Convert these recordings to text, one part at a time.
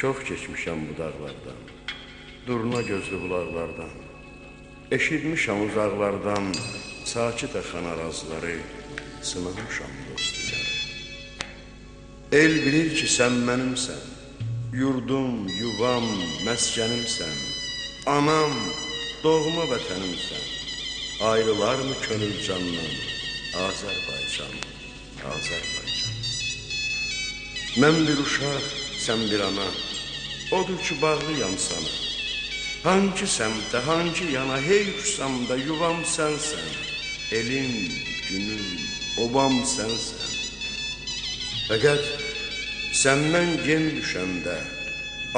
Çox keçmişəm bu dağlardan, durna gözlü bulaqlardan. Eşitmişəm uzaqlardan, sakit əxan arazları, sınamışam dost iləri. El bilir ki, sən mənimsən, yurdum, yuvam, məskənimsən. Anam, doğma vətənimsən, ayrılar mı könül candan? Azərbaycan, Azərbaycan. Mən bir uşaq, sən bir ana, odur ki, bağlıyam sana. Hangi səmtə, hangi yana, hey uçsam da yuvam sənsən. Elim, günüm, obam sənsən. Fəqət səndən gen düşəndə,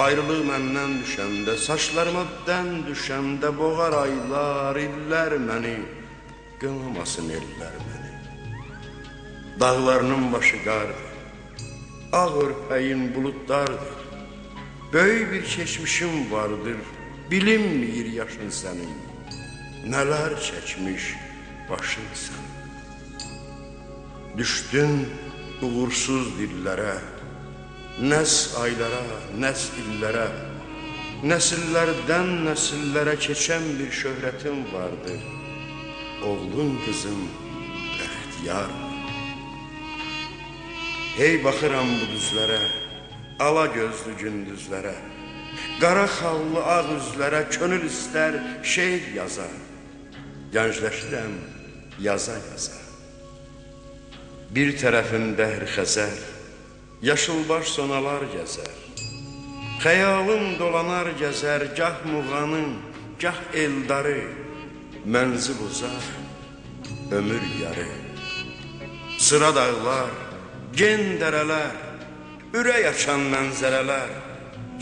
ayrılıq məndən düşəndə, saçlarıma dən düşəndə, boğar aylar, illər məni, qınamasın ellər məni. Dağlarının başı qardır, ağ örpəyin buludlardır. Böyük bir keçmişim vardır, bilinmir yaşın sənin. Nələr çəkmiş başın sən. Düşdün uğursuz dillərə, nəs aylara, nəs illərə, nəsillərdən nəsillərə keçən bir şöhrətin vardır. Oğlun qızım bəxtiyar. Hey baxıram bu düzlərə, ala gözlü gündüzlərə, qara xallı ağ üzlərə, könül istər şeir yazar. Gəncləşirəm yaza-yaza. Bir tərəfində xəzər, yaşılbaş sonalar gəzər. Xəyalım dolanar gəzər, gah muğanın, gah eldarı. Mənzil uzaq, ömür yarı. Sıra dağlar, gen dərələr, ürək açan mənzərələr.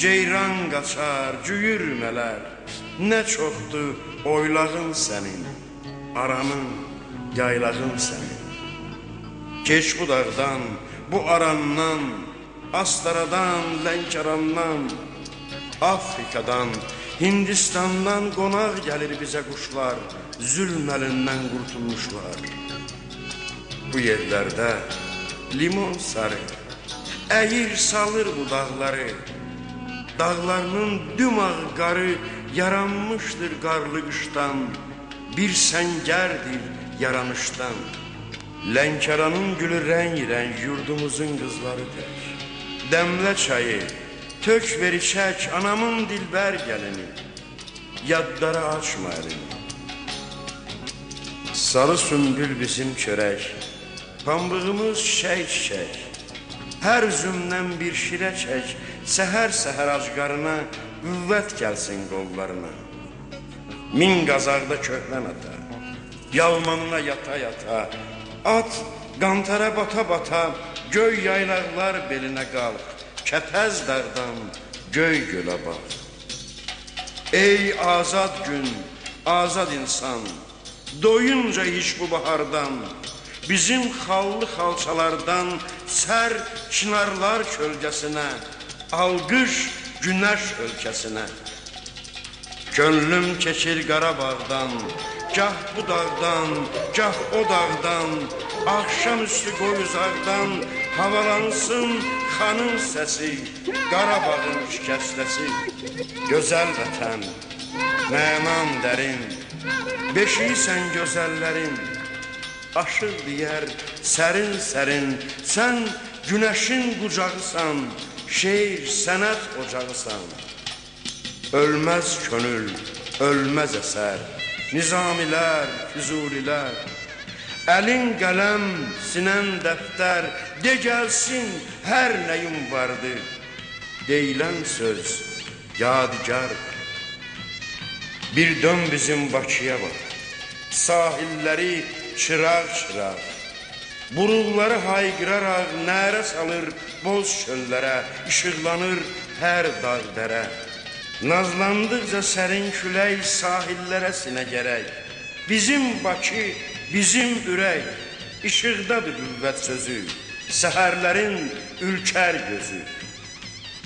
Ceyran qaçar, cüyürmələr. Nə çoxdur oylağın sənin, aranın, yaylağın sənin. Keç bu dağdan, bu arandan, Astaradan, Lənkərandan, Afrikadan, Hindistandan qonaq gəlir bizə quşlar, zülm əlindən qurtulmuşlar. Bu yerlərdə limon sarı, əyir salır bu dağları. Dağlarının dümağ qarı yaranmışdır qarlı qışdan, bir səngərdir yaranışdan. Lənkəranın gülü rəng-rəng yurdumuzun qızları tək. Dəmlə çayı, tök ver içək anamın dilbər gəlini, yadlara açma əlini. Sarı sümbül bizim çörək, pambığımız çiçək-çiçək. Hər üzümdən bir şirə çək, səhər-səhər acqarına, qüvvət gəlsin qollarına. Min qazaqda köhlən ata, yalmanına yata-yata, at qantara bata-bata, göy yaylaqlar belinə qalx, kəpəz dağdan göy gölə bax. Ey azad gün, azad insan, doyunca iç bu bahardan, bizim xallı xalçalardan sər çinarlar kölgəsinə, alqış günəş ölkəsinə. Könlüm keçir Qarabağdan, gah bu dağdan, gah o dağdan, axşamüstü qoy uzaqdan, havalansın xanın səsi, Qarabağın şikəstəsi. Gözəl vətən, mənan dərin, beşiysən gözəllərin, aşır deyər sərin-sərin, sən günəşin qucağısan, şeir sənət ocağısan. Ölməz könül, ölməz əsər, nizamilər, füzulilər. Əlin qələm, sinən dəftər, de gəlsin hər nəyim vardır. Deyilən söz yadigardır. Bir dön bizim Bakıya bax, sahilləri çıraq-çıraq. Burulları hayqıraraq nərə salır boz çöllərə, işıqlanır hər dağ dərə. Nazlandıqca sərin külək sahillərə sinə gərək. Bizim Bakı, bizim ürək, işıqdadır qüvvət sözü, səhərlərin ülkər gözü.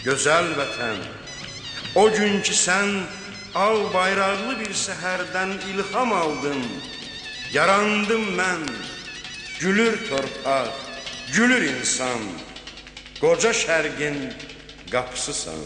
Gözəl vətən, o gün ki sən al bayraqlı bir səhərdən ilham aldın, yarandım mən, gülür torpaq, gülür insan, qoca şərqin qapısısan.